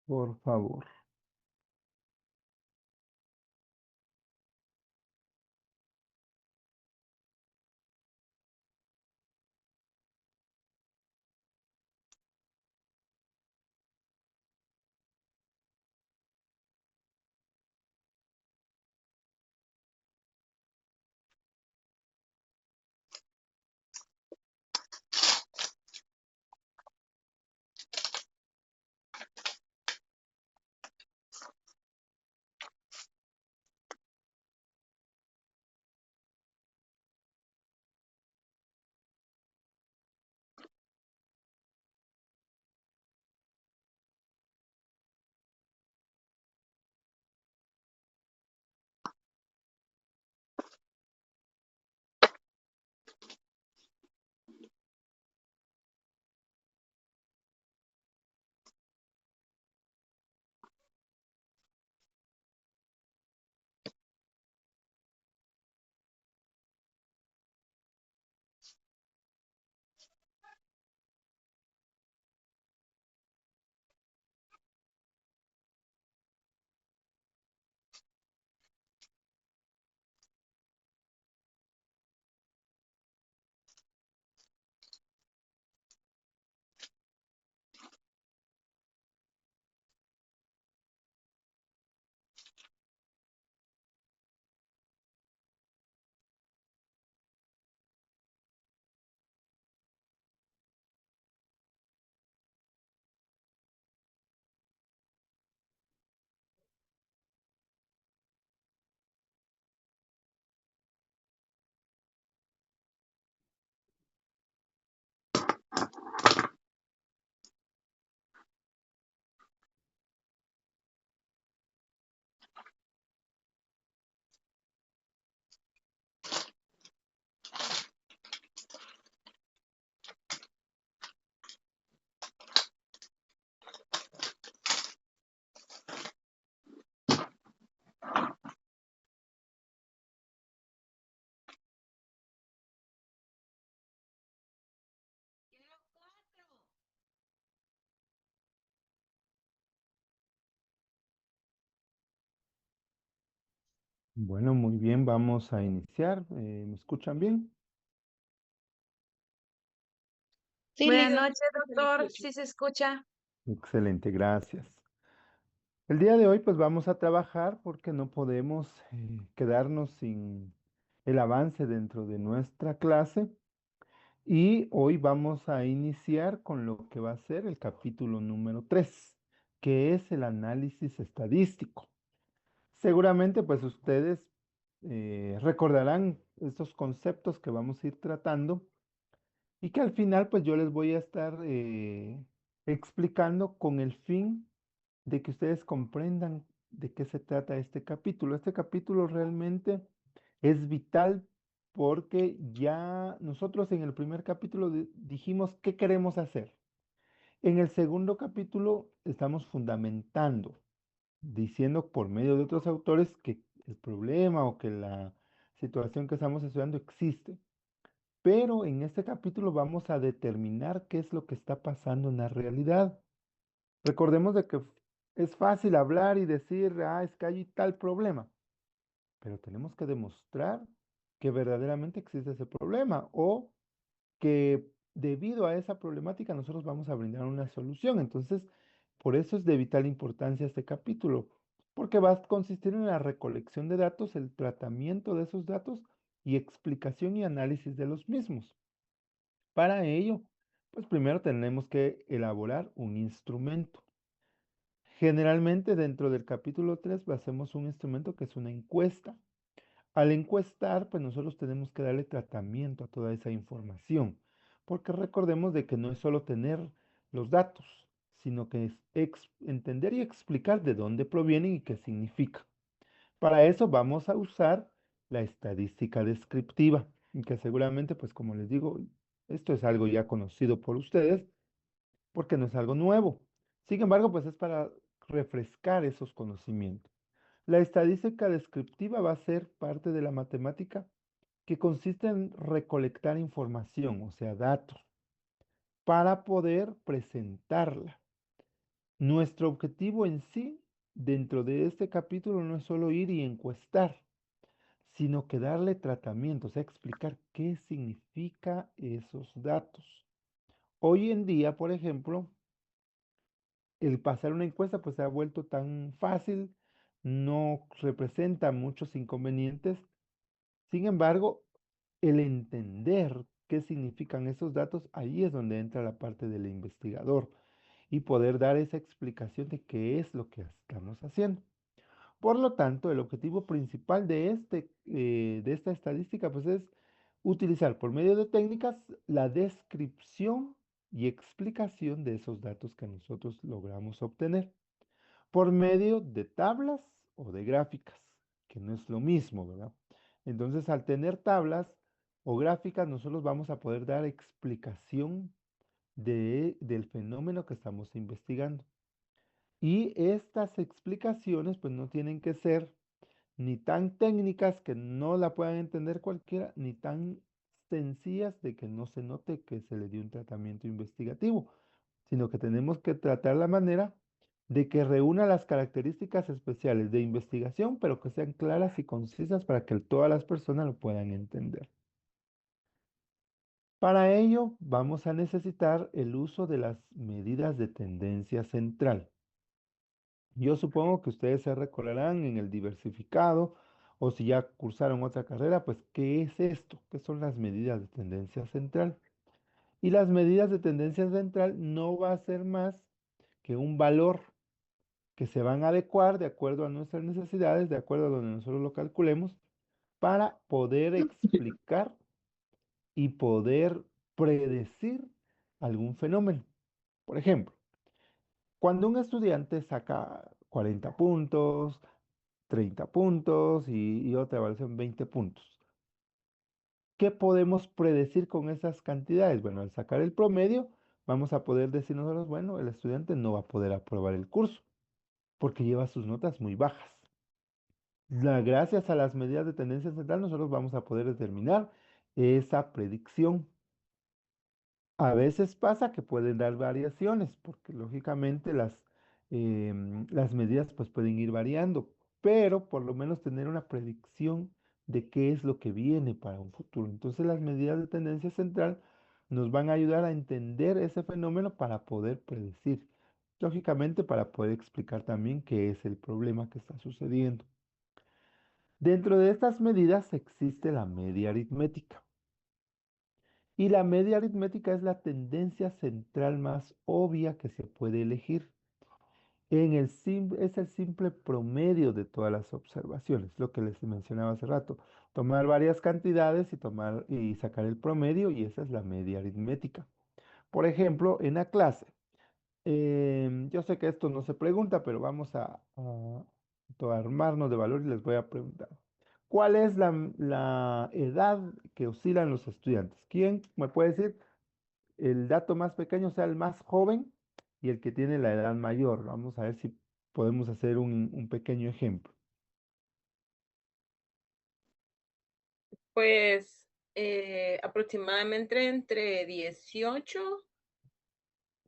Por favor. Bueno, muy bien, vamos a iniciar. ¿Me escuchan bien? Sí, Buenas Lidio, noches, doctor. ¿Sí se escucha? Excelente, gracias. El día de hoy pues vamos a trabajar porque no podemos quedarnos sin el avance dentro de nuestra clase y hoy vamos a iniciar con lo que va a ser el capítulo número 3, que es el análisis estadístico. Seguramente pues ustedes recordarán estos conceptos que vamos a ir tratando y que al final pues yo les voy a estar explicando con el fin de que ustedes comprendan de qué se trata este capítulo. Este capítulo realmente es vital porque ya nosotros en el primer capítulo dijimos qué queremos hacer. En el segundo capítulo estamos fundamentando, diciendo por medio de otros autores que el problema o que la situación que estamos estudiando existe. Pero en este capítulo vamos a determinar qué es lo que está pasando en la realidad. Recordemos de que es fácil hablar y decir, es que hay tal problema, pero tenemos que demostrar que verdaderamente existe ese problema o que debido a esa problemática nosotros vamos a brindar una solución. Entonces, por eso es de vital importancia este capítulo, porque va a consistir en la recolección de datos, el tratamiento de esos datos y explicación y análisis de los mismos. Para ello, pues primero tenemos que elaborar un instrumento. Generalmente dentro del capítulo 3 hacemos un instrumento que es una encuesta. Al encuestar, pues nosotros tenemos que darle tratamiento a toda esa información, porque recordemos de que no es solo tener los datos, sino que es entender y explicar de dónde provienen y qué significa. Para eso vamos a usar la estadística descriptiva, y que seguramente, pues como les digo, esto es algo ya conocido por ustedes, porque no es algo nuevo. Sin embargo, pues es para refrescar esos conocimientos. La estadística descriptiva va a ser parte de la matemática que consiste en recolectar información, o sea, datos, para poder presentarla. Nuestro objetivo en sí, dentro de este capítulo, no es solo ir y encuestar, sino que darle tratamiento, o sea, explicar qué significa esos datos. Hoy en día, por ejemplo, el pasar una encuesta pues se ha vuelto tan fácil, no representa muchos inconvenientes. Sin embargo, el entender qué significan esos datos, ahí es donde entra la parte del investigador y poder dar esa explicación de qué es lo que estamos haciendo. Por lo tanto, el objetivo principal de esta estadística pues es utilizar por medio de técnicas la descripción y explicación de esos datos que nosotros logramos obtener por medio de tablas o de gráficas, que no es lo mismo, ¿verdad? Entonces, al tener tablas o gráficas, nosotros vamos a poder dar explicación del fenómeno que estamos investigando. Y estas explicaciones, pues no tienen que ser ni tan técnicas que no la puedan entender cualquiera, ni tan sencillas de que no se note que se le dio un tratamiento investigativo, sino que tenemos que tratar la manera de que reúna las características especiales de investigación, pero que sean claras y concisas para que todas las personas lo puedan entender. Para ello, vamos a necesitar el uso de las medidas de tendencia central. Yo supongo que ustedes se recordarán en el diversificado o si ya cursaron otra carrera, pues ¿qué es esto? ¿Qué son las medidas de tendencia central? Y las medidas de tendencia central no va a ser más que un valor que se van a adecuar de acuerdo a nuestras necesidades, de acuerdo a donde nosotros lo calculemos, para poder explicar y poder predecir algún fenómeno. Por ejemplo, cuando un estudiante saca 40 puntos, 30 puntos y otra evaluación 20 puntos. ¿Qué podemos predecir con esas cantidades? Bueno, al sacar el promedio, vamos a poder decir nosotros, bueno, el estudiante no va a poder aprobar el curso porque lleva sus notas muy bajas. Gracias a las medidas de tendencia central, nosotros vamos a poder determinar esa predicción. A veces pasa que pueden dar variaciones, porque lógicamente las medidas pues pueden ir variando, pero por lo menos tener una predicción de qué es lo que viene para un futuro. Entonces las medidas de tendencia central nos van a ayudar a entender ese fenómeno para poder predecir, lógicamente para poder explicar también qué es el problema que está sucediendo. Dentro de estas medidas existe la media aritmética. Y la media aritmética es la tendencia central más obvia que se puede elegir. Es el simple promedio de todas las observaciones, lo que les mencionaba hace rato. Tomar varias cantidades y sacar el promedio, y esa es la media aritmética. Por ejemplo, en la clase, yo sé que esto no se pregunta, pero vamos a armarnos de valor y les voy a preguntar. ¿Cuál es la edad que oscilan los estudiantes? ¿Quién me puede decir el dato más pequeño, sea el más joven y el que tiene la edad mayor? Vamos a ver si podemos hacer un pequeño ejemplo. Pues aproximadamente entre 18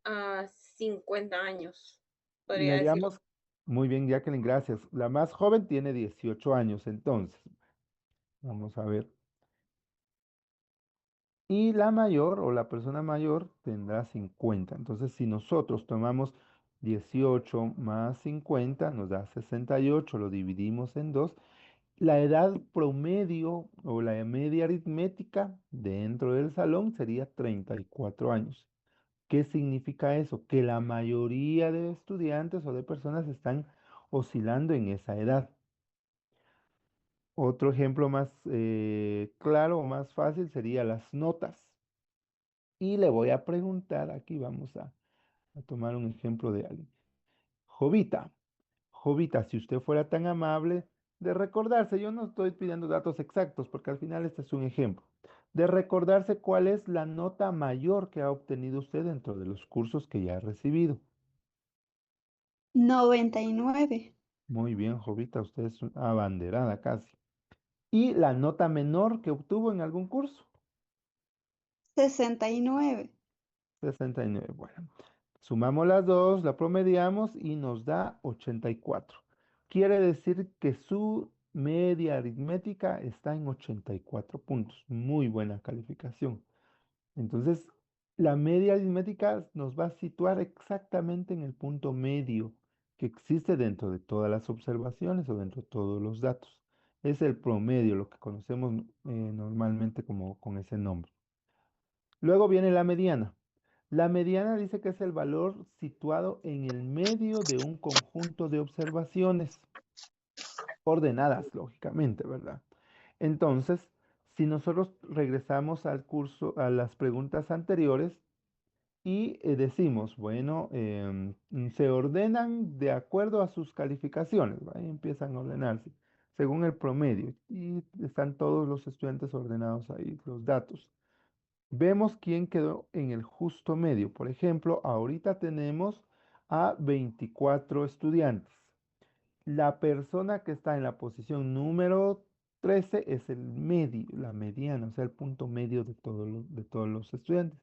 a 50 años, podría Le decir. llamamos, muy bien, Jacqueline, gracias. La más joven tiene 18 años, entonces. Vamos a ver. Y la mayor o la persona mayor tendrá 50. Entonces, si nosotros tomamos 18 más 50, nos da 68, lo dividimos en 2. La edad promedio o la media aritmética dentro del salón sería 34 años. ¿Qué significa eso? Que la mayoría de estudiantes o de personas están oscilando en esa edad. Otro ejemplo más claro o más fácil sería las notas. Y le voy a preguntar, aquí vamos a tomar un ejemplo de alguien. Jovita, Jovita, si usted fuera tan amable de recordarse, yo no estoy pidiendo datos exactos porque al final este es un ejemplo, de recordarse cuál es la nota mayor que ha obtenido usted dentro de los cursos que ya ha recibido. 99, Muy bien, Jovita, usted es una abanderada casi. ¿Y la nota menor que obtuvo en algún curso? 69, 69. Bueno, Sumamos las dos, la promediamos y nos da 84. Quiere decir que su media aritmética está en 84 puntos. Muy buena calificación. Entonces, la media aritmética nos va a situar exactamente en el punto medio que existe dentro de todas las observaciones o dentro de todos los datos. Es el promedio, lo que conocemos normalmente como con ese nombre. Luego viene la mediana. La mediana dice que es el valor situado en el medio de un conjunto de observaciones, ordenadas, lógicamente, ¿verdad? Entonces, si nosotros regresamos al curso, a las preguntas anteriores y decimos, bueno, se ordenan de acuerdo a sus calificaciones, ¿va? Ahí empiezan a ordenarse según el promedio y están todos los estudiantes ordenados ahí, los datos. Vemos quién quedó en el justo medio. Por ejemplo, ahorita tenemos a 24 estudiantes. La persona que está en la posición número 13 es el medio, la mediana, o sea, el punto medio de todos los estudiantes.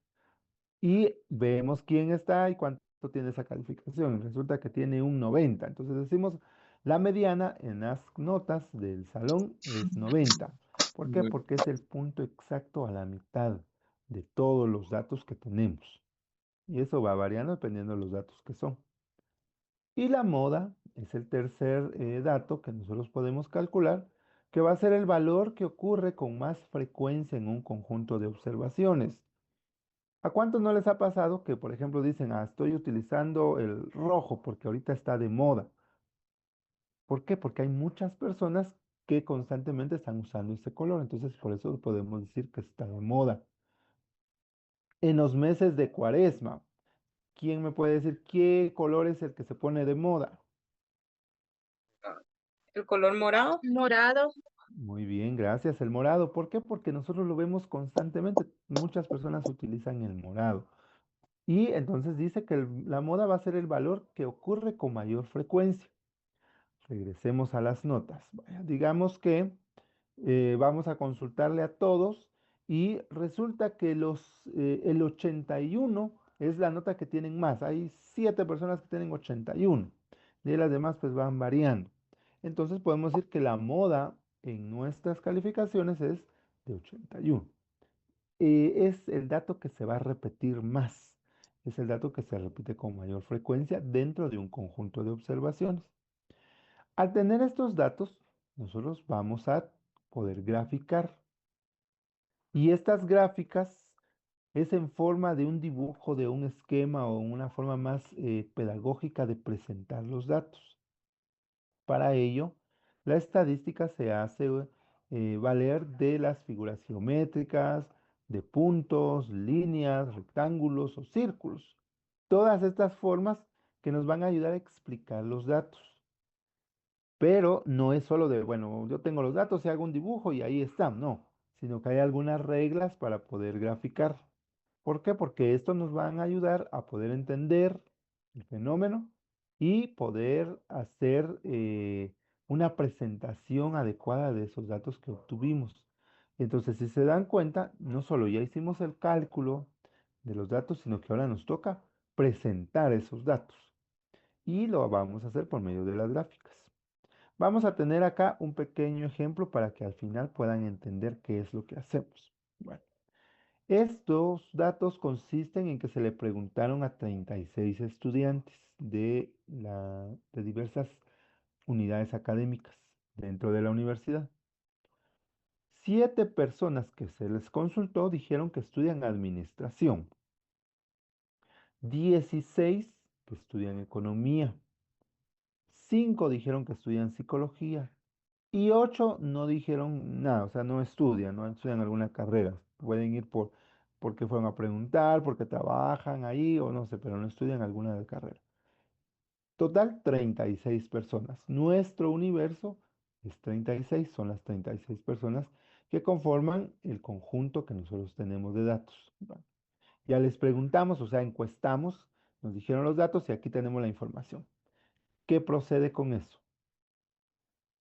Y vemos quién está y cuánto tiene esa calificación. Resulta que tiene un 90. Entonces decimos, la mediana en las notas del salón es 90. ¿Por qué? Ujú. Porque es el punto exacto a la mitad de todos los datos que tenemos. Y eso va variando dependiendo de los datos que son. Y la moda es el tercer dato que nosotros podemos calcular, que va a ser el valor que ocurre con más frecuencia en un conjunto de observaciones. ¿A cuántos no les ha pasado que, por ejemplo, dicen, estoy utilizando el rojo porque ahorita está de moda? ¿Por qué? Porque hay muchas personas que constantemente están usando ese color, entonces por eso podemos decir que está de moda. En los meses de cuaresma, ¿quién me puede decir qué color es el que se pone de moda? El color morado. Morado. Muy bien, gracias. El morado. ¿Por qué? Porque nosotros lo vemos constantemente. Muchas personas utilizan el morado. Y entonces dice que la moda va a ser el valor que ocurre con mayor frecuencia. Regresemos a las notas. Vaya, digamos que vamos a consultarle a todos y resulta que el 81 es la nota que tienen más. Hay 7 personas que tienen 81 y las demás pues van variando. Entonces podemos decir que la moda en nuestras calificaciones es de 81. Es el dato que se va a repetir más. Es el dato que se repite con mayor frecuencia dentro de un conjunto de observaciones. Al tener estos datos, nosotros vamos a poder graficar. Y estas gráficas es en forma de un dibujo, de un esquema o una forma más pedagógica de presentar los datos. Para ello, la estadística se hace valer de las figuras geométricas, de puntos, líneas, rectángulos o círculos. Todas estas formas que nos van a ayudar a explicar los datos. Pero no es solo de, bueno, yo tengo los datos y hago un dibujo y ahí están, no, sino que hay algunas reglas para poder graficar. ¿Por qué? Porque esto nos van a ayudar a poder entender el fenómeno y poder hacer una presentación adecuada de esos datos que obtuvimos. Entonces, si se dan cuenta, no solo ya hicimos el cálculo de los datos, sino que ahora nos toca presentar esos datos. Y lo vamos a hacer por medio de las gráficas. Vamos a tener acá un pequeño ejemplo para que al final puedan entender qué es lo que hacemos. Bueno, estos datos consisten en que se le preguntaron a 36 estudiantes de diversas unidades académicas dentro de la universidad. 7 personas que se les consultó dijeron que estudian administración. 16 que estudian economía. 5 dijeron que estudian psicología. Y 8 no dijeron nada, o sea, no estudian alguna carrera. Pueden ir porque fueron a preguntar, porque trabajan ahí o no sé, pero no estudian alguna de carrera. Total, 36 personas. Nuestro universo es 36, son las 36 personas que conforman el conjunto que nosotros tenemos de datos. Bueno, ya les preguntamos, o sea, encuestamos, nos dijeron los datos y aquí tenemos la información. ¿Qué procede con eso?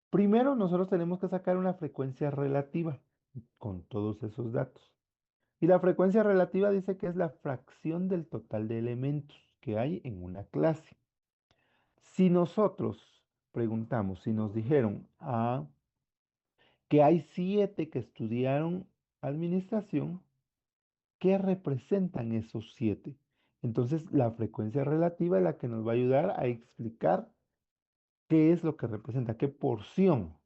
Primero, nosotros tenemos que sacar una frecuencia relativa con todos esos datos. Y la frecuencia relativa dice que es la fracción del total de elementos que hay en una clase. Si nosotros preguntamos, si nos dijeron que hay 7 que estudiaron administración, ¿qué representan esos 7? Entonces, la frecuencia relativa es la que nos va a ayudar a explicar qué es lo que representa, qué porción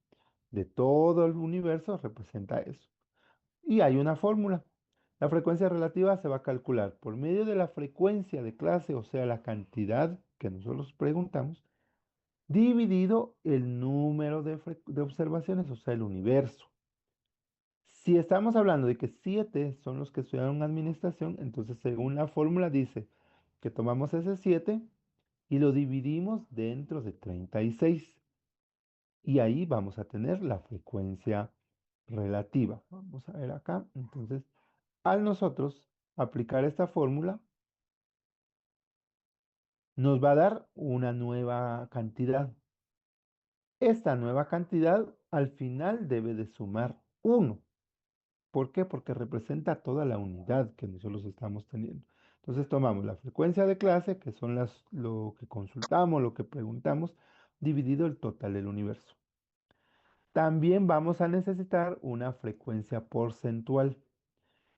de todo el universo representa eso. Y hay una fórmula. La frecuencia relativa se va a calcular por medio de la frecuencia de clase, o sea, la cantidad que nosotros preguntamos, dividido el número de observaciones, o sea, el universo. Si estamos hablando de que 7 son los que estudiaron administración, entonces según la fórmula dice que tomamos ese 7 y lo dividimos dentro de 36. Y ahí vamos a tener la frecuencia relativa. Vamos a ver acá. Entonces, al nosotros aplicar esta fórmula, nos va a dar una nueva cantidad. Esta nueva cantidad al final debe de sumar 1. ¿Por qué? Porque representa toda la unidad que nosotros estamos teniendo. Entonces tomamos la frecuencia de clase, que son lo que consultamos, lo que preguntamos, dividido el total del universo. También vamos a necesitar una frecuencia porcentual.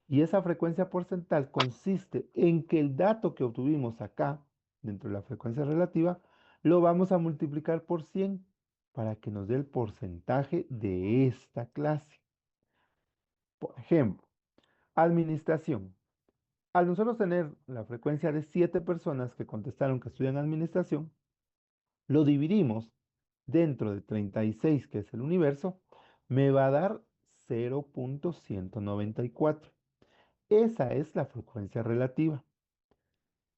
Y esa frecuencia porcentual consiste en que el dato que obtuvimos acá, dentro de la frecuencia relativa, lo vamos a multiplicar por 100 para que nos dé el porcentaje de esta clase. Por ejemplo, administración. Al nosotros tener la frecuencia de 7 personas que contestaron que estudian administración, lo dividimos dentro de 36, que es el universo, me va a dar 0.194. Esa es la frecuencia relativa.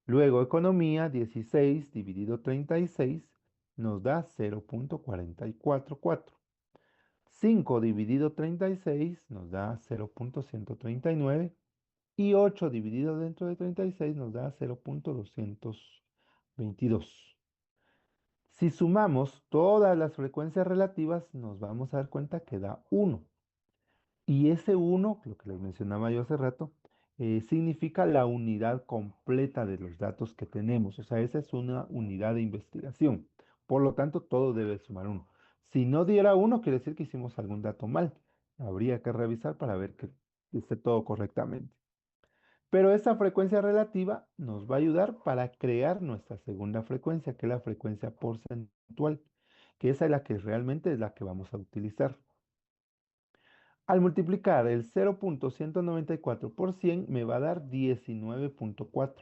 Luego, economía, 16 dividido 36 nos da 0.444. 5 dividido 36 nos da 0.139 y 8 dividido dentro de 36 nos da 0.222. Si sumamos todas las frecuencias relativas, nos vamos a dar cuenta que da 1. Y ese 1, lo que les mencionaba yo hace rato, significa la unidad completa de los datos que tenemos. O sea, esa es una unidad de investigación. Por lo tanto, todo debe sumar 1. Si no diera 1, quiere decir que hicimos algún dato mal. Habría que revisar para ver que esté todo correctamente. Pero esa frecuencia relativa nos va a ayudar para crear nuestra segunda frecuencia, que es la frecuencia porcentual, que esa es la que realmente es la que vamos a utilizar. Al multiplicar el 0.194 por 100 me va a dar 19.4,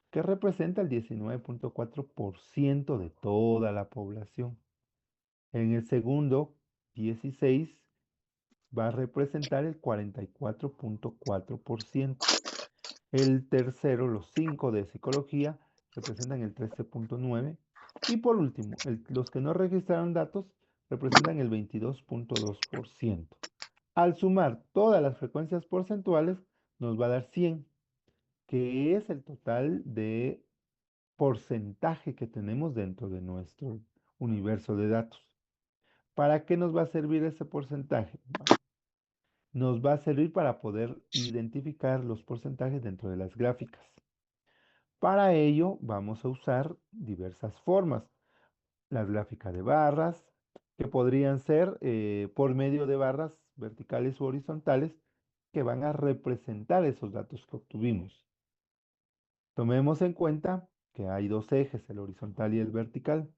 que representa el 19.4% de toda la población. En el segundo, 16 va a representar el 44.4%. El tercero, los 5 de psicología, representan el 13.9%. Y por último, los que no registraron datos representan el 22.2%. Al sumar todas las frecuencias porcentuales, nos va a dar 100, que es el total de porcentaje que tenemos dentro de nuestro universo de datos. ¿Para qué nos va a servir ese porcentaje? Nos va a servir para poder identificar los porcentajes dentro de las gráficas. Para ello vamos a usar diversas formas. La gráfica de barras, que podrían ser por medio de barras verticales u horizontales, que van a representar esos datos que obtuvimos. Tomemos en cuenta que hay dos ejes, el horizontal y el vertical.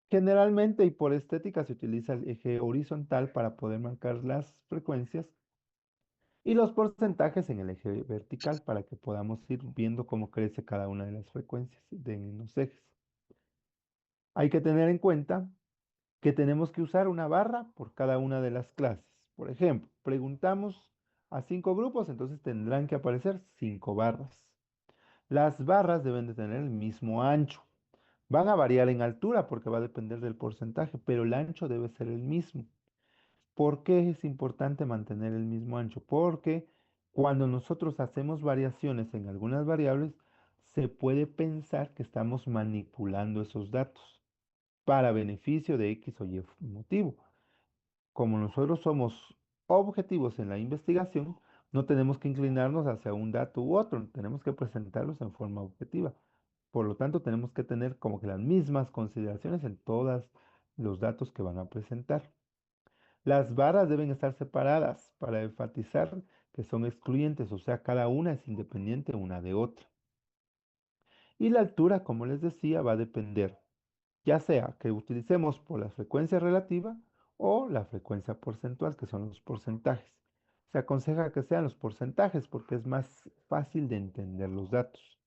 Generalmente y por estética se utiliza el eje horizontal para poder marcar las frecuencias y los porcentajes en el eje vertical para que podamos ir viendo cómo crece cada una de las frecuencias de los ejes. Hay que tener en cuenta que tenemos que usar una barra por cada una de las clases. Por ejemplo, preguntamos a 5 grupos, entonces tendrán que aparecer 5 barras. Las barras deben de tener el mismo ancho. Van a variar en altura porque va a depender del porcentaje, pero el ancho debe ser el mismo. ¿Por qué es importante mantener el mismo ancho? Porque cuando nosotros hacemos variaciones en algunas variables, se puede pensar que estamos manipulando esos datos para beneficio de X o Y motivo. Como nosotros somos objetivos en la investigación, no tenemos que inclinarnos hacia un dato u otro, tenemos que presentarlos en forma objetiva. Por lo tanto, tenemos que tener como que las mismas consideraciones en todos los datos que van a presentar. Las barras deben estar separadas para enfatizar que son excluyentes, o sea, cada una es independiente una de otra. Y la altura, como les decía, va a depender, ya sea que utilicemos por la frecuencia relativa o la frecuencia porcentual, que son los porcentajes. Se aconseja que sean los porcentajes porque es más fácil de entender los datos.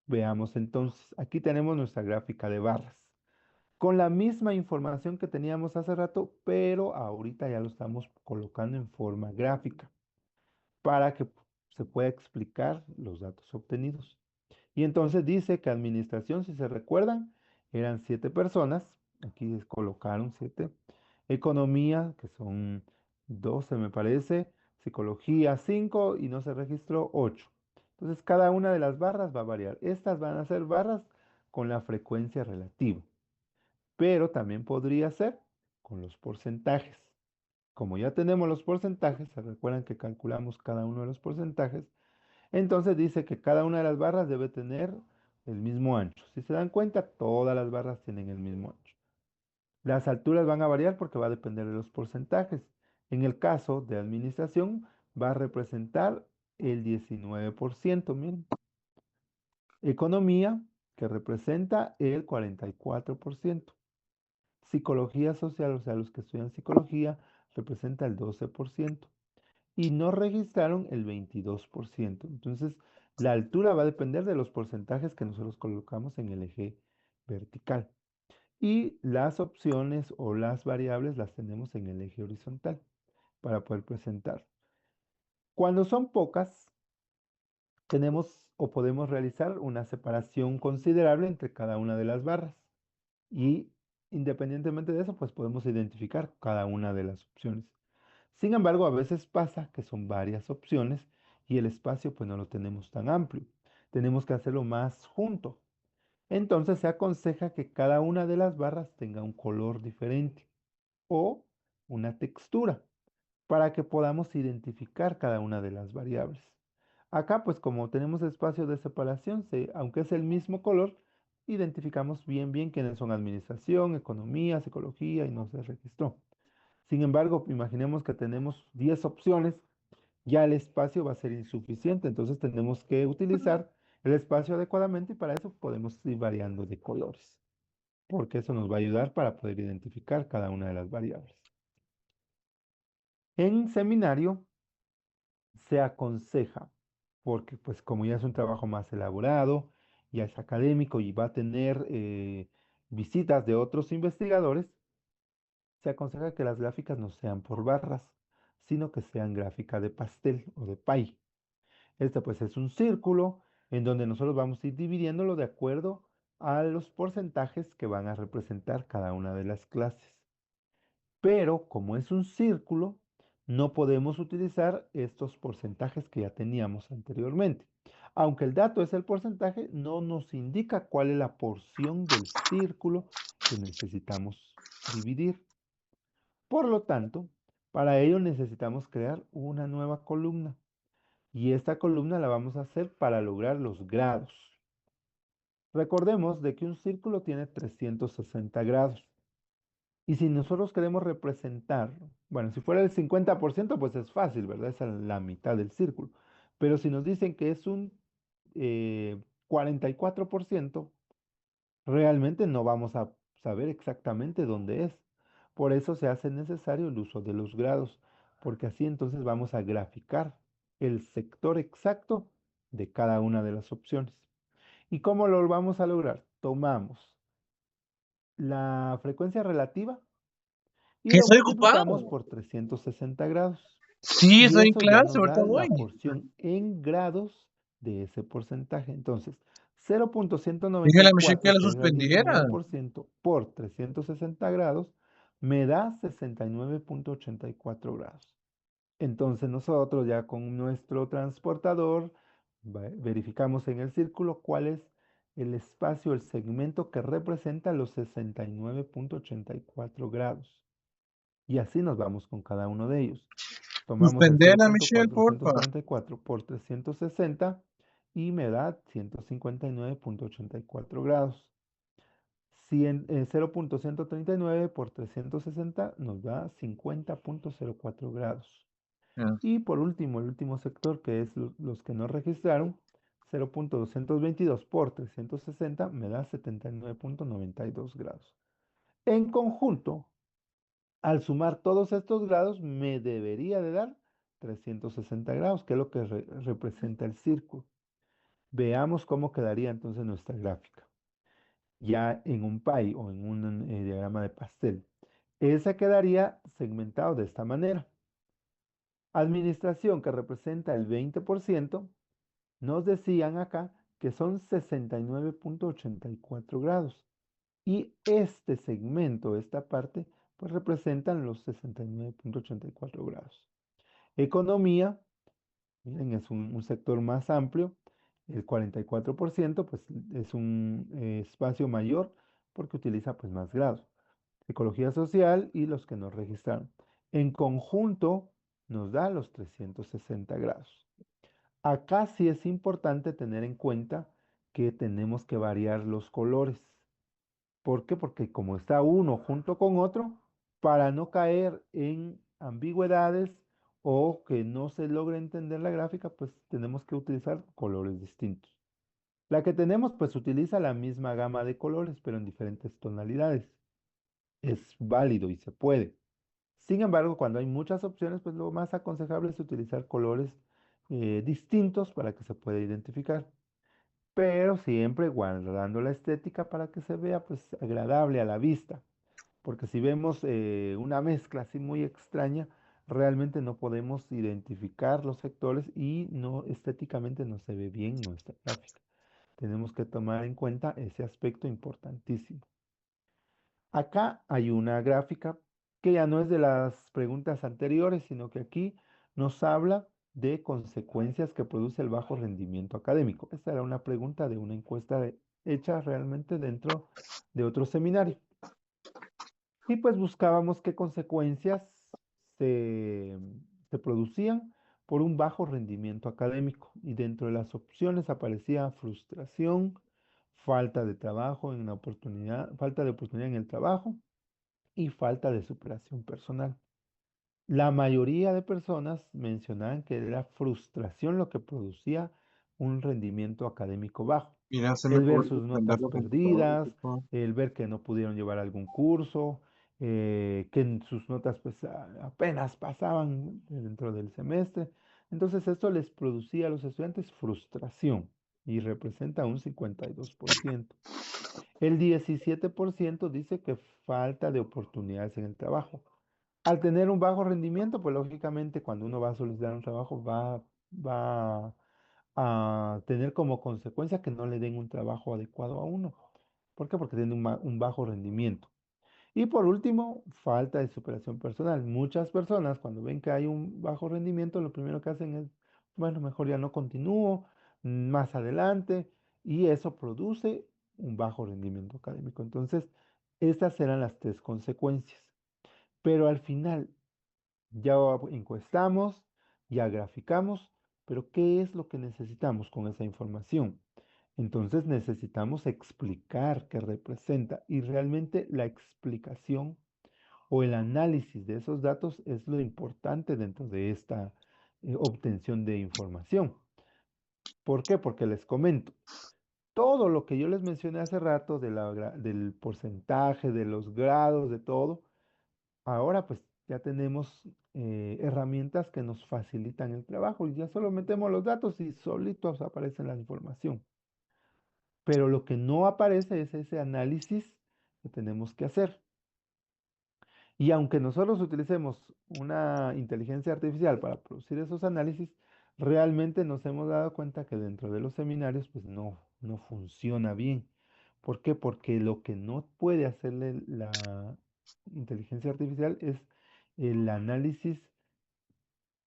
Veamos entonces, aquí tenemos nuestra gráfica de barras, con la misma información que teníamos hace rato, pero ahorita ya lo estamos colocando en forma gráfica para que se pueda explicar los datos obtenidos. Y entonces dice que administración, si se recuerdan, eran 7 personas, aquí les colocaron 7, economía, que son 12 me parece, psicología 5 y no se registró 8. Entonces cada una de las barras va a variar. Estas van a ser barras con la frecuencia relativa, pero también podría ser con los porcentajes. Como ya tenemos los porcentajes, se recuerdan que calculamos cada uno de los porcentajes, entonces dice que cada una de las barras debe tener el mismo ancho. Si se dan cuenta, todas las barras tienen el mismo ancho. Las alturas van a variar porque va a depender de los porcentajes. En el caso de administración, va a representar el 19%, miren. Economía, que representa el 44%. Psicología social, o sea, los que estudian psicología, representa el 12% y no registraron el 22%. Entonces, la altura va a depender de los porcentajes que nosotros colocamos en el eje vertical. Y las opciones o las variables las tenemos en el eje horizontal para poder presentar. Cuando son pocas, tenemos o podemos realizar una separación considerable entre cada una de las barras. Y independientemente de eso, pues podemos identificar cada una de las opciones. Sin embargo, a veces pasa que son varias opciones y el espacio pues no lo tenemos tan amplio. Tenemos que hacerlo más junto. Entonces se aconseja que cada una de las barras tenga un color diferente o una textura para que podamos identificar cada una de las variables. Acá pues como tenemos espacio de separación, aunque es el mismo color, identificamos bien quiénes son administración, economía, psicología y no se registró. Sin embargo, imaginemos que tenemos 10 opciones, ya el espacio va a ser insuficiente, entonces tenemos que utilizar el espacio adecuadamente y para eso podemos ir variando de colores, porque eso nos va a ayudar para poder identificar cada una de las variables. En seminario se aconseja, porque pues como ya es un trabajo más elaborado, ya es académico y va a tener visitas de otros investigadores, se aconseja que las gráficas no sean por barras, sino que sean gráfica de pastel o de pie. Este pues es un círculo en donde nosotros vamos a ir dividiéndolo de acuerdo a los porcentajes que van a representar cada una de las clases. Pero como es un círculo, no podemos utilizar estos porcentajes que ya teníamos anteriormente. Aunque el dato es el porcentaje, no nos indica cuál es la porción del círculo que necesitamos dividir. Por lo tanto, para ello necesitamos crear una nueva columna. Y esta columna la vamos a hacer para lograr los grados. Recordemos de que un círculo tiene 360 grados. Y si nosotros queremos representar, bueno, si fuera el 50%, pues es fácil, ¿verdad? Es la mitad del círculo. Pero si nos dicen que es un 44%, realmente no vamos a saber exactamente dónde es. Por eso se hace necesario el uso de los grados, porque así entonces vamos a graficar el sector exacto de cada una de las opciones. ¿Y cómo lo vamos a lograr? Tomamos la frecuencia relativa y Que lo estoy multiplicamos ocupado. por 360 grados. Sí, Y estoy en eso ya clase, nos ahorita da voy. la porción en grados de ese porcentaje. Entonces, cero punto ciento noventa Dije a y la Michelle que cuatro la que es el suspendiera. 19% por 360 grados, me da 69,84 grados. Entonces nosotros ya con nuestro transportador verificamos en el círculo cuál es el espacio, el segmento que representa los 69,84 grados. Y así nos vamos con cada uno de ellos. Tomamos el Suspender a Michelle, porfa. 0.444 por 360 y me da 159,84 grados. 0,139 por 360 nos da 50,04 grados. Ah, Y por último, el último sector, que es los que no registraron, 0,222 por 360 me da 79,92 grados. En conjunto, al sumar todos estos grados, me debería de dar 360 grados, que es lo que representa el círculo. Veamos cómo quedaría entonces nuestra gráfica, ya en un pie o en un diagrama de pastel. Esa quedaría segmentado de esta manera. Administración, que representa el 20%, nos decían acá que son 69,84 grados. Y este segmento, esta parte, pues representan los 69,84 grados. Economía, miren, es un sector más amplio. El 44%, pues es un espacio mayor porque utiliza pues más grados. Ecología social y los que nos registraron. En conjunto nos da los 360 grados. Acá sí es importante tener en cuenta que tenemos que variar los colores. ¿Por qué? Porque como está uno junto con otro, para no caer en ambigüedades o que no se logre entender la gráfica, pues tenemos que utilizar colores distintos. La que tenemos, pues utiliza la misma gama de colores, pero en diferentes tonalidades. Es válido y se puede. Sin embargo, cuando hay muchas opciones, pues lo más aconsejable es utilizar colores distintos para que se pueda identificar, pero siempre guardando la estética para que se vea pues agradable a la vista, porque si vemos una mezcla así muy extraña, realmente no podemos identificar los sectores y no estéticamente no se ve bien nuestra gráfica. Tenemos que tomar en cuenta ese aspecto importantísimo. Acá hay una gráfica que ya no es de las preguntas anteriores, sino que aquí nos habla de consecuencias que produce el bajo rendimiento académico. Esta era una pregunta de una encuesta hecha realmente dentro de otro seminario. Y pues buscábamos qué consecuencias se, se producían por un bajo rendimiento académico. Y dentro de las opciones aparecía frustración, falta de trabajo en la oportunidad, falta de oportunidad en el trabajo y falta de superación personal. La mayoría de personas mencionaban que era frustración lo que producía un rendimiento académico bajo. mira, se me El ver ocurre sus prender notas la computadora, por perdidas, favor. el ver que no pudieron llevar algún curso, que en sus notas pues apenas pasaban dentro del semestre. Entonces esto les producía a los estudiantes frustración y representa un 52%. El 17% dice que falta de oportunidades en el trabajo. Al tener un bajo rendimiento, pues lógicamente cuando uno va a solicitar un trabajo va a tener como consecuencia que no le den un trabajo adecuado a uno. ¿Por qué? Porque tiene un bajo rendimiento. Y por último, falta de superación personal. Muchas personas cuando ven que hay un bajo rendimiento, lo primero que hacen es, bueno, mejor ya no continúo, más adelante, y eso produce un bajo rendimiento académico. Entonces, estas eran las tres consecuencias. Pero al final, ya encuestamos, ya graficamos, pero ¿qué es lo que necesitamos con esa información? Entonces necesitamos explicar qué representa y realmente la explicación o el análisis de esos datos es lo importante dentro de esta obtención de información. ¿Por qué? Porque les comento, todo lo que yo les mencioné hace rato del porcentaje, de los grados, de todo, ahora pues ya tenemos herramientas que nos facilitan el trabajo y ya solo metemos los datos y solitos aparece la información. Pero lo que no aparece es ese análisis que tenemos que hacer. Y aunque nosotros utilicemos una inteligencia artificial para producir esos análisis, realmente nos hemos dado cuenta que dentro de los seminarios pues no funciona bien. ¿Por qué? Porque lo que no puede hacerle la inteligencia artificial es el análisis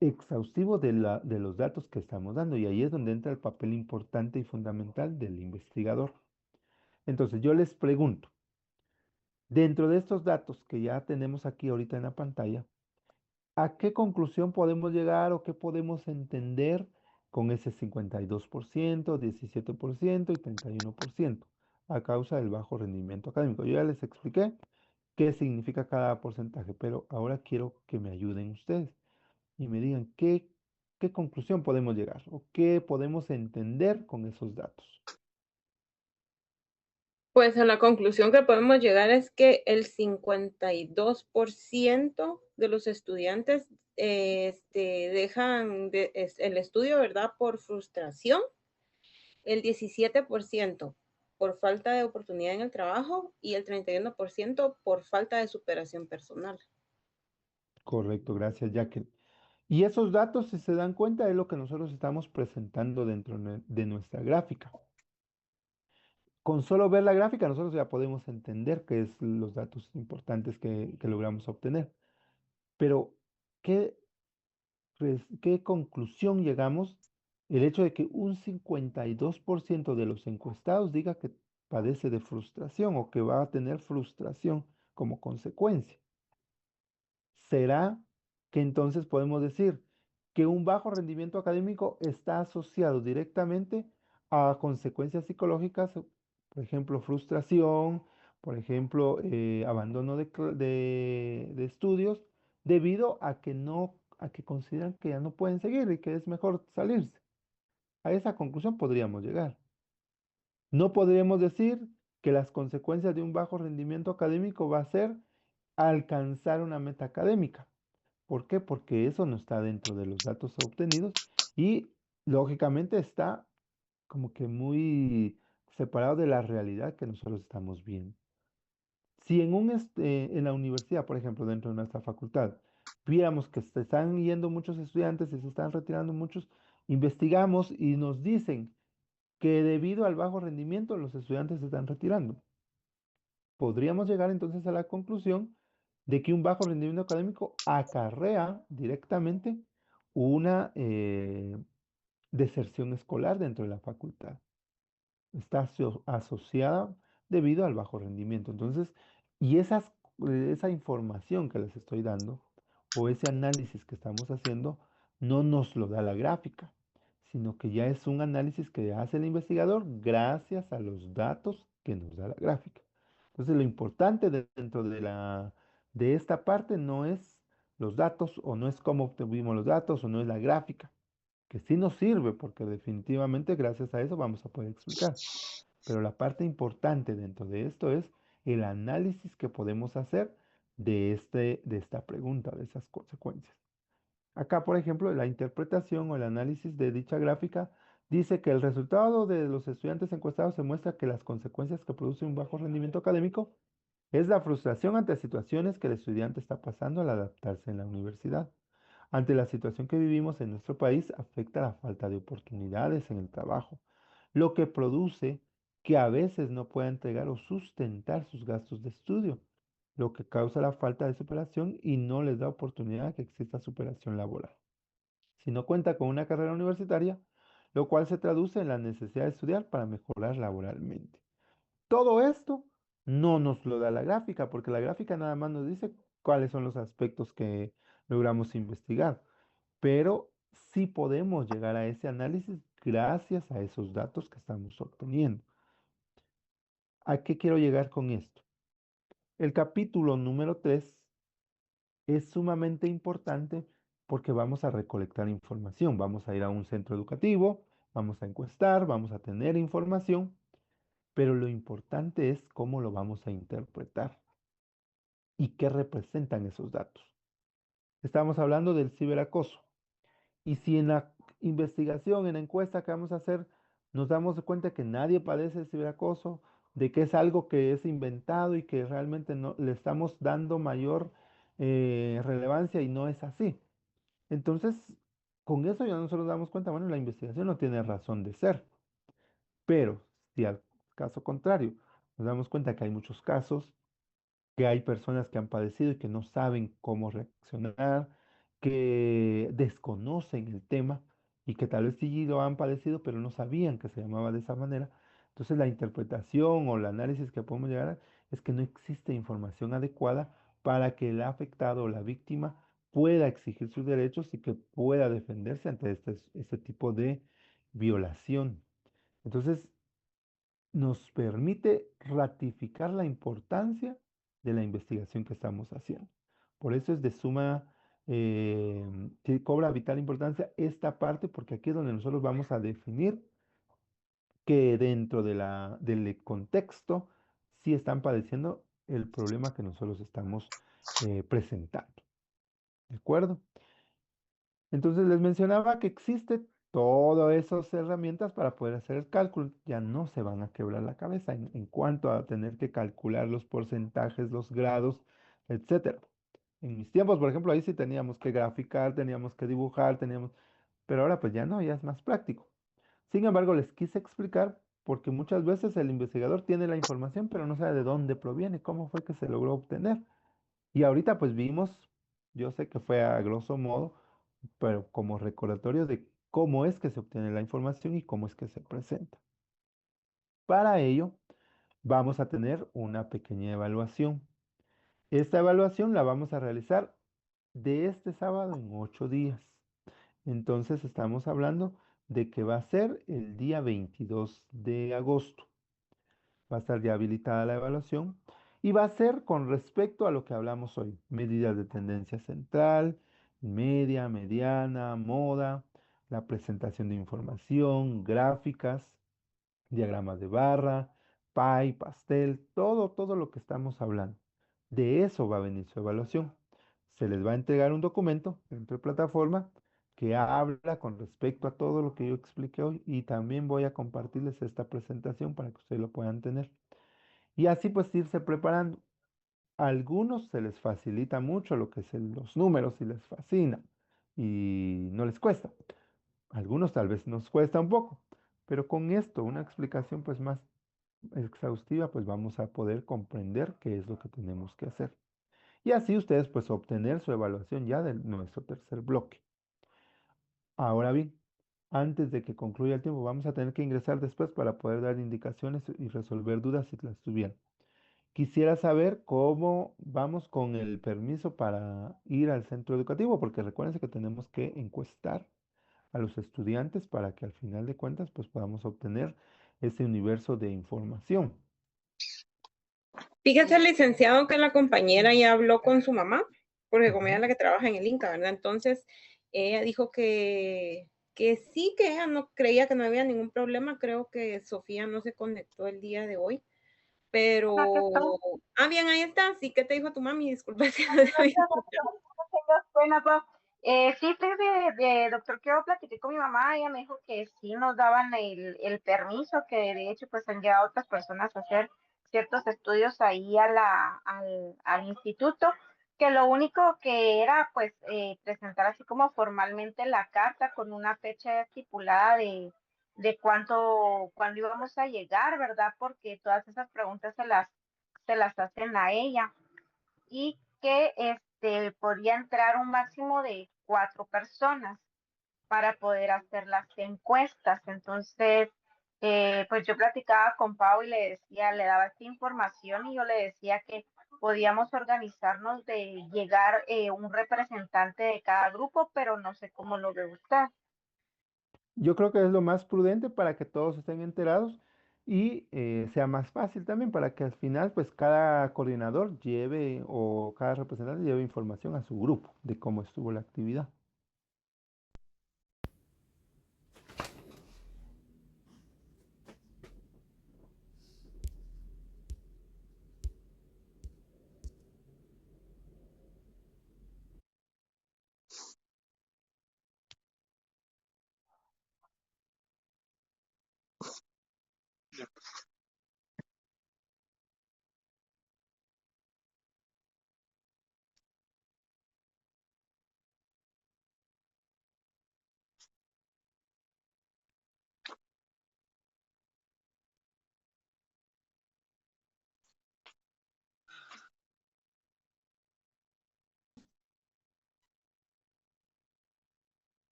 exhaustivo de los datos que estamos dando. Y ahí es donde entra el papel importante y fundamental del investigador. Entonces yo les pregunto, dentro de estos datos que ya tenemos aquí ahorita en la pantalla, ¿a qué conclusión podemos llegar o qué podemos entender con ese 52%, 17% y 31% a causa del bajo rendimiento académico. Yo ya les expliqué qué significa cada porcentaje, pero ahora quiero que me ayuden ustedes y me digan qué conclusión podemos llegar o qué podemos entender con esos datos. Pues a la conclusión que podemos llegar es que el 52% de los estudiantes dejan el estudio, ¿verdad? Por frustración, el 17% por falta de oportunidad en el trabajo y el 31% por falta de superación personal. Correcto, gracias, Jacqueline. Y esos datos, si se dan cuenta, es lo que nosotros estamos presentando dentro de nuestra gráfica. Con solo ver la gráfica, nosotros ya podemos entender qué es los datos importantes que logramos obtener. Pero, ¿qué, qué conclusión llegamos? El hecho de que un 52% de los encuestados diga que padece de frustración o que va a tener frustración como consecuencia. ¿Será que entonces podemos decir que un bajo rendimiento académico está asociado directamente a consecuencias psicológicas, por ejemplo, frustración, por ejemplo, abandono de estudios, debido a que a que consideran que ya no pueden seguir y que es mejor salirse? A esa conclusión podríamos llegar. No podríamos decir que las consecuencias de un bajo rendimiento académico va a ser alcanzar una meta académica. ¿Por qué? Porque eso no está dentro de los datos obtenidos y lógicamente está como que muy separado de la realidad que nosotros estamos viendo. Si en la universidad, por ejemplo, dentro de nuestra facultad, viéramos que se están yendo muchos estudiantes y se están retirando muchos, investigamos y nos dicen que debido al bajo rendimiento los estudiantes se están retirando. Podríamos llegar entonces a la conclusión de que un bajo rendimiento académico acarrea directamente una deserción escolar dentro de la facultad. Está asociada debido al bajo rendimiento. Entonces, y esa información que les estoy dando o ese análisis que estamos haciendo no nos lo da la gráfica, sino que ya es un análisis que hace el investigador gracias a los datos que nos da la gráfica. Entonces, lo importante dentro de esta parte no es los datos o no es cómo obtuvimos los datos o no es la gráfica, que sí nos sirve porque definitivamente gracias a eso vamos a poder explicar. Pero la parte importante dentro de esto es el análisis que podemos hacer de esta pregunta, de esas consecuencias. Acá, por ejemplo, la interpretación o el análisis de dicha gráfica dice que el resultado de los estudiantes encuestados se muestra que las consecuencias que produce un bajo rendimiento académico es la frustración ante situaciones que el estudiante está pasando al adaptarse en la universidad. Ante la situación que vivimos en nuestro país, afecta la falta de oportunidades en el trabajo, lo que produce que a veces no pueda entregar o sustentar sus gastos de estudio, lo que causa la falta de superación y no les da oportunidad de que exista superación laboral. Si no cuenta con una carrera universitaria, lo cual se traduce en la necesidad de estudiar para mejorar laboralmente. Todo esto no nos lo da la gráfica, porque la gráfica nada más nos dice cuáles son los aspectos que logramos investigar, pero sí podemos llegar a ese análisis gracias a esos datos que estamos obteniendo. ¿A qué quiero llegar con esto? El capítulo número 3 es sumamente importante porque vamos a recolectar información, vamos a ir a un centro educativo, vamos a encuestar, vamos a tener información, pero lo importante es cómo lo vamos a interpretar y qué representan esos datos. Estamos hablando del ciberacoso. Y si en la investigación, en la encuesta que vamos a hacer, nos damos cuenta que nadie padece de ciberacoso, de que es algo que es inventado y que realmente no le estamos dando mayor relevancia y no es así. Entonces, con eso ya nosotros nos damos cuenta, bueno, la investigación no tiene razón de ser. Pero si al caso contrario nos damos cuenta que hay muchos casos, que hay personas que han padecido y que no saben cómo reaccionar, que desconocen el tema y que tal vez sí lo han padecido, pero no sabían que se llamaba de esa manera. Entonces la interpretación o el análisis que podemos llegar a es que no existe información adecuada para que el afectado o la víctima pueda exigir sus derechos y que pueda defenderse ante este tipo de violación. Entonces, nos permite ratificar la importancia de la investigación que estamos haciendo. Por eso es de suma, que cobra vital importancia esta parte, porque aquí es donde nosotros vamos a definir que dentro del contexto sí están padeciendo el problema que nosotros estamos presentando. ¿De acuerdo? Entonces les mencionaba que existe todas esas herramientas para poder hacer el cálculo. Ya no se van a quebrar la cabeza en cuanto a tener que calcular los porcentajes, los grados, etcétera. En mis tiempos, por ejemplo, ahí sí teníamos que graficar, teníamos que dibujar, pero ahora pues ya no, ya es más práctico. Sin embargo, les quise explicar porque muchas veces el investigador tiene la información, pero no sabe de dónde proviene, cómo fue que se logró obtener. Y ahorita pues vimos, yo sé que fue a grosso modo, pero como recordatorio de cómo es que se obtiene la información y cómo es que se presenta. Para ello, vamos a tener una pequeña evaluación. Esta evaluación la vamos a realizar de este sábado en 8 días. Entonces estamos hablando de que va a ser el día 22 de agosto. Va a estar ya habilitada la evaluación y va a ser con respecto a lo que hablamos hoy. Medidas de tendencia central, media, mediana, moda, la presentación de información, gráficas, diagramas de barra, pie, pastel, todo lo que estamos hablando. De eso va a venir su evaluación. Se les va a entregar un documento dentro de plataforma que habla con respecto a todo lo que yo expliqué hoy y también voy a compartirles esta presentación para que ustedes lo puedan tener. Y así pues irse preparando. A algunos se les facilita mucho lo que es los números y les fascina y no les cuesta. A algunos tal vez nos cuesta un poco, pero con esto, una explicación pues más exhaustiva, pues vamos a poder comprender qué es lo que tenemos que hacer. Y así ustedes pues obtener su evaluación ya de nuestro tercer bloque. Ahora bien, antes de que concluya el tiempo, vamos a tener que ingresar después para poder dar indicaciones y resolver dudas si las tuvieran. Quisiera saber cómo vamos con el permiso para ir al centro educativo, porque recuérdense que tenemos que encuestar a los estudiantes para que al final de cuentas pues podamos obtener ese universo de información. Fíjese, licenciado, que la compañera ya habló con su mamá, porque como ella es Ujú. la que trabaja en el Inca, ¿verdad? Entonces, ella dijo que sí, que ella no creía que no había ningún problema. Creo que Sofía no se conectó el día de hoy, Aquí pero... estoy. Ah, bien, ahí está. Sí, ¿qué te dijo tu mami? Disculpa si no Gracias, te había escuchado. doctor. Bueno, pues, sí, doctor, que yo platiqué con mi mamá, ella me dijo que sí nos daban el permiso, que de hecho pues han llegado otras personas a hacer ciertos estudios ahí al instituto, que lo único que era pues presentar así como formalmente la carta con una fecha estipulada de cuándo íbamos a llegar, ¿verdad? Porque todas esas preguntas se las hacen a ella y que podía entrar un máximo de 4 personas para poder hacer las encuestas. Entonces, pues yo platicaba con Pau y le decía, le daba esta información y yo le decía que podíamos organizarnos de llegar un representante de cada grupo, pero no sé cómo lo ve usted. Yo creo que es lo más prudente para que todos estén enterados y sea más fácil también para que al final pues cada coordinador lleve o cada representante lleve información a su grupo de cómo estuvo la actividad.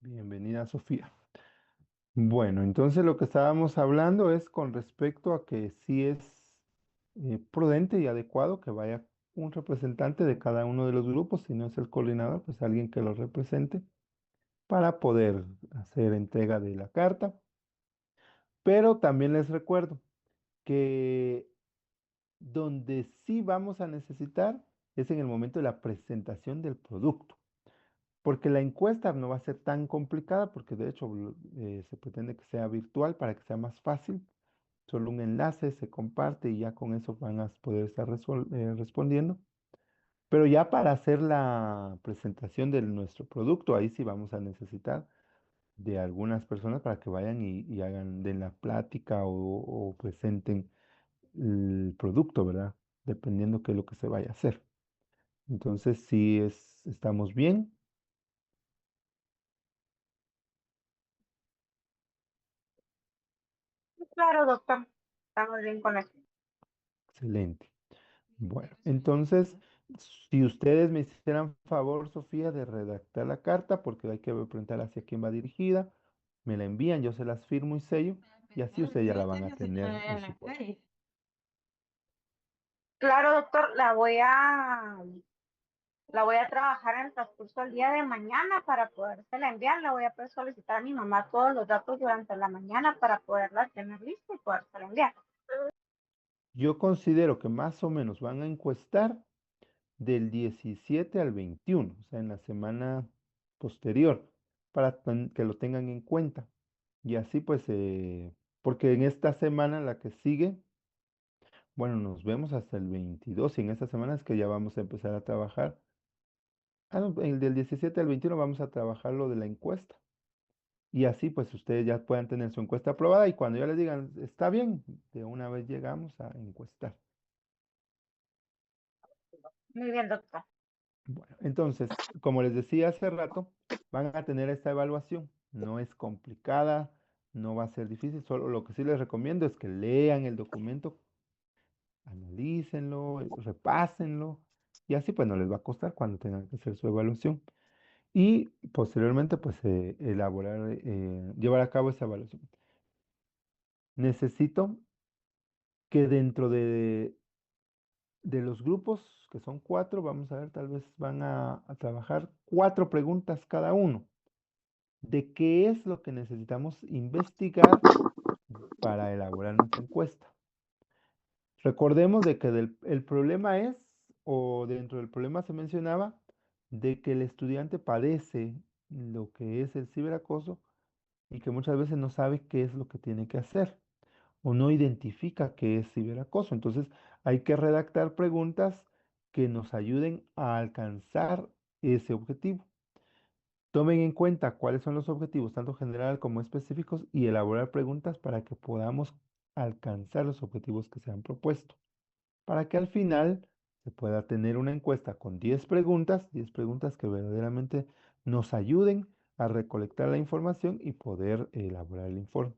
Bienvenida, Sofía. Bueno, entonces lo que estábamos hablando es con respecto a que sí es prudente y adecuado que vaya un representante de cada uno de los grupos, si no es el coordinador, pues alguien que lo represente para poder hacer entrega de la carta. Pero también les recuerdo que donde sí vamos a necesitar es en el momento de la presentación del producto, porque la encuesta no va a ser tan complicada, porque de hecho se pretende que sea virtual para que sea más fácil. Solo un enlace se comparte y ya con eso van a poder estar respondiendo. Pero ya para hacer la presentación de nuestro producto, ahí sí vamos a necesitar de algunas personas para que vayan y hagan de la plática o presenten el producto, ¿verdad? Dependiendo qué es lo que se vaya a hacer. Entonces, sí estamos bien. Claro, doctor. Estamos bien con eso. Excelente. Bueno, entonces, si ustedes me hicieran favor, Sofía, de redactar la carta, porque hay que preguntar hacia quién va dirigida, me la envían, yo se las firmo y sello, y así ustedes ya la van a tener en su poder. Claro, doctor, la voy a trabajar en el transcurso del día de mañana para podérsela enviar. La voy a poder solicitar a mi mamá todos los datos durante la mañana para poderla tener lista y podérsela enviar. Yo considero que más o menos van a encuestar del 17 al 21, o sea, en la semana posterior, para que lo tengan en cuenta. Y así pues, porque en esta semana, la que sigue, bueno, nos vemos hasta el 22 y en esta semana es que ya vamos a empezar a trabajar. Ah, no, el del 17 al 21 vamos a trabajar lo de la encuesta. Y así pues ustedes ya puedan tener su encuesta aprobada y cuando ya les digan, está bien, de una vez llegamos a encuestar. Muy bien, doctor. Bueno, entonces, como les decía hace rato, van a tener esta evaluación. No es complicada, no va a ser difícil, solo lo que sí les recomiendo es que lean el documento, analícenlo, repásenlo, y así pues no les va a costar cuando tengan que hacer su evaluación. Y posteriormente pues llevar a cabo esa evaluación. Necesito que dentro de los grupos, que son cuatro, vamos a ver, tal vez van a trabajar cuatro preguntas cada uno de qué es lo que necesitamos investigar para elaborar nuestra encuesta. Recordemos de que el problema es, o dentro del problema se mencionaba, de que el estudiante padece lo que es el ciberacoso y que muchas veces no sabe qué es lo que tiene que hacer o no identifica qué es ciberacoso. Entonces hay que redactar preguntas que nos ayuden a alcanzar ese objetivo. Tomen en cuenta cuáles son los objetivos, tanto general como específicos, y elaborar preguntas para que podamos alcanzar los objetivos que se han propuesto. Para que al final se pueda tener una encuesta con 10 preguntas que verdaderamente nos ayuden a recolectar la información y poder elaborar el informe.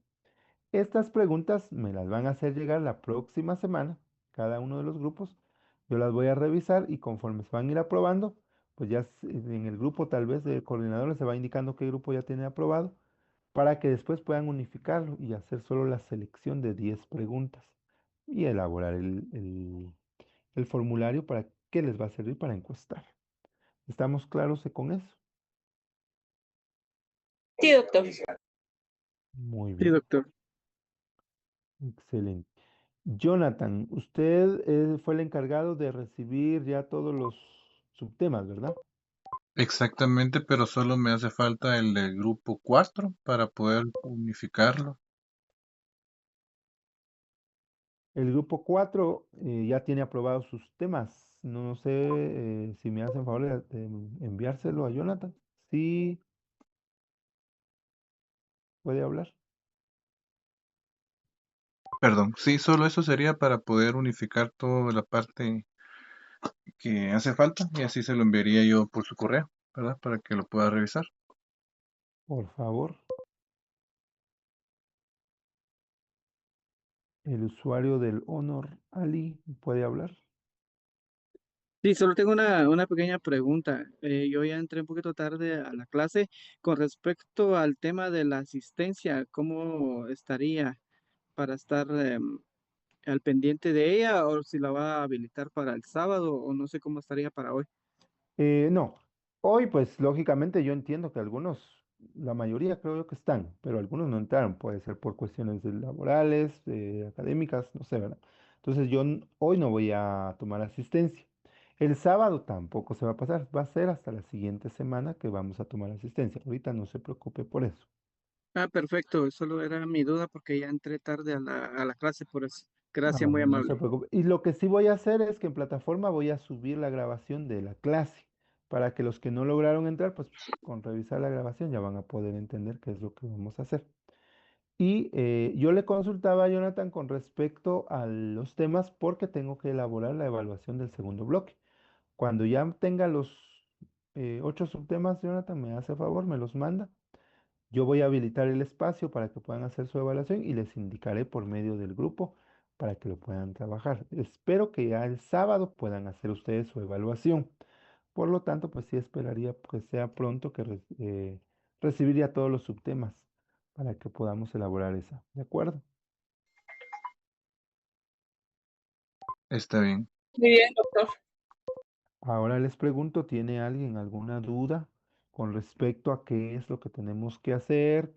Estas preguntas me las van a hacer llegar la próxima semana, cada uno de los grupos. Yo las voy a revisar y conforme se van a ir aprobando, pues ya en el grupo tal vez de coordinadores se va indicando qué grupo ya tiene aprobado para que después puedan unificarlo y hacer solo la selección de 10 preguntas y elaborar el formulario para que les va a servir para encuestar. ¿Estamos claros con eso? Sí, doctor. Muy Sí, bien, doctor. excelente. Jonathan, usted fue el encargado de recibir ya todos los subtemas, ¿verdad? Exactamente, pero solo me hace falta el del grupo 4 para poder unificarlo. El grupo 4 ya tiene aprobados sus temas. No sé si me hacen favor de enviárselo a Jonathan. Sí, puede hablar. Perdón, sí, solo eso sería para poder unificar toda la parte que hace falta y así se lo enviaría yo por su correo, ¿verdad? Para que lo pueda revisar. Por favor. El usuario del Honor Ali puede hablar. Sí, solo tengo una pequeña pregunta. Yo ya entré un poquito tarde a la clase. Con respecto al tema de la asistencia, ¿cómo estaría para estar al pendiente de ella o si la va a habilitar para el sábado o no sé cómo estaría para hoy? No, hoy pues lógicamente yo entiendo que algunos, la mayoría creo yo que están, pero algunos no entraron, puede ser por cuestiones laborales, académicas, no sé, ¿verdad? Entonces hoy no voy a tomar asistencia. El sábado tampoco se va a pasar, va a ser hasta la siguiente semana que vamos a tomar asistencia. Ahorita no se preocupe por eso. Ah, perfecto. Solo era mi duda porque ya entré tarde a la clase, por eso. Ah, Gracias, muy bueno, no se amable. preocupe. Y lo que sí voy a hacer es que en plataforma voy a subir la grabación de la clase para que los que no lograron entrar, pues con revisar la grabación ya van a poder entender qué es lo que vamos a hacer. Y yo le consultaba a Jonathan con respecto a los temas porque tengo que elaborar la evaluación del segundo bloque. Cuando ya tenga los 8 subtemas, Jonathan, me hace favor, me los manda. Yo voy a habilitar el espacio para que puedan hacer su evaluación y les indicaré por medio del grupo para que lo puedan trabajar. Espero que ya el sábado puedan hacer ustedes su evaluación. Por lo tanto, pues sí esperaría que sea pronto que recibir ya todos los subtemas para que podamos elaborar esa. ¿De acuerdo? Está bien. Muy bien, doctor. Ahora les pregunto, ¿tiene alguien alguna duda con respecto a qué es lo que tenemos que hacer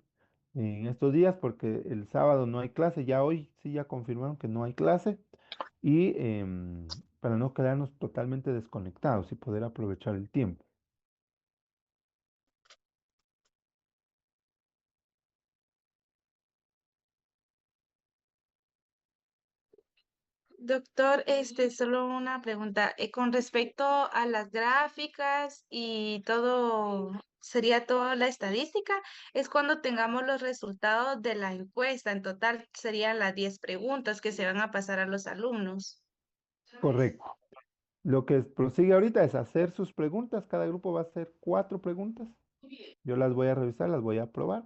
en estos días? Porque el sábado no hay clase, ya hoy sí ya confirmaron que no hay clase y para no quedarnos totalmente desconectados y poder aprovechar el tiempo. Doctor, solo una pregunta. Con respecto a las gráficas y todo, sería toda la estadística, es cuando tengamos los resultados de la encuesta. En total serían las 10 preguntas que se van a pasar a los alumnos. Correcto. Lo que prosigue ahorita es hacer sus preguntas. Cada grupo va a hacer 4 preguntas. Yo las voy a revisar, las voy a aprobar.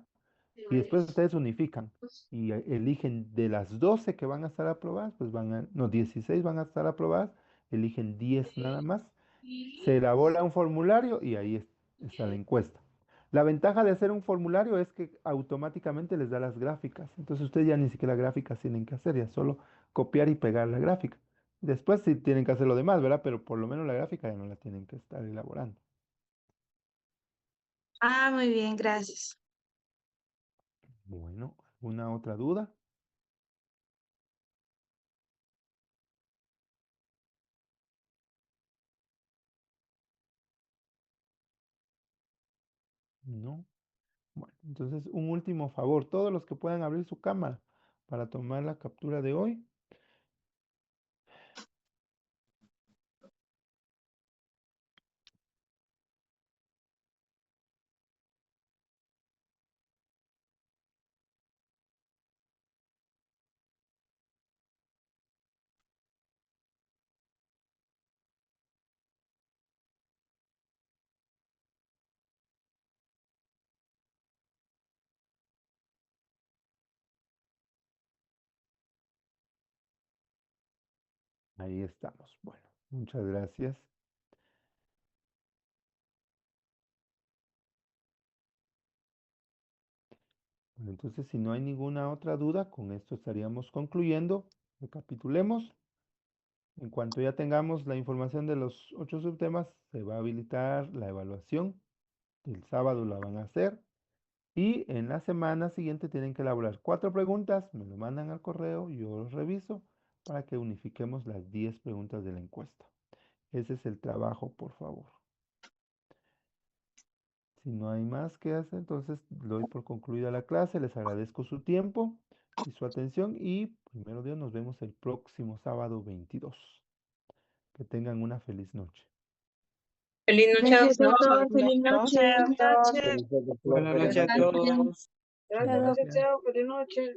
Y después ustedes unifican y eligen de las 12 que van a estar aprobadas, pues no, 16 van a estar aprobadas, eligen 10 nada más. Se elabora un formulario y ahí está la encuesta. La ventaja de hacer un formulario es que automáticamente les da las gráficas. Entonces ustedes ya ni siquiera gráficas tienen que hacer, ya solo copiar y pegar la gráfica. Después sí tienen que hacer lo demás, ¿verdad? Pero por lo menos la gráfica ya no la tienen que estar elaborando. Ah, muy bien, gracias. Bueno, ¿alguna otra duda? No. Bueno, entonces un último favor, todos los que puedan abrir su cámara para tomar la captura de hoy. Ahí estamos. Bueno, muchas gracias. Bueno, entonces si no hay ninguna otra duda, con esto estaríamos concluyendo. Recapitulemos. En cuanto ya tengamos la información de los 8 subtemas, se va a habilitar la evaluación. El sábado la van a hacer. Y en la semana siguiente tienen que elaborar 4 preguntas, me lo mandan al correo, yo los reviso para que unifiquemos las 10 preguntas de la encuesta. Ese es el trabajo, por favor. Si no hay más que hacer, entonces doy por concluida la clase. Les agradezco su tiempo y su atención y primero Dios nos vemos el próximo sábado 22. Que tengan una feliz noche. Feliz noche, Gracias, doctor. doctor. Feliz noche. Noche, doctor. Feliz noche. Buenas noches a Buenas noches. todos. Gracias, Gracias. chao. Feliz noche.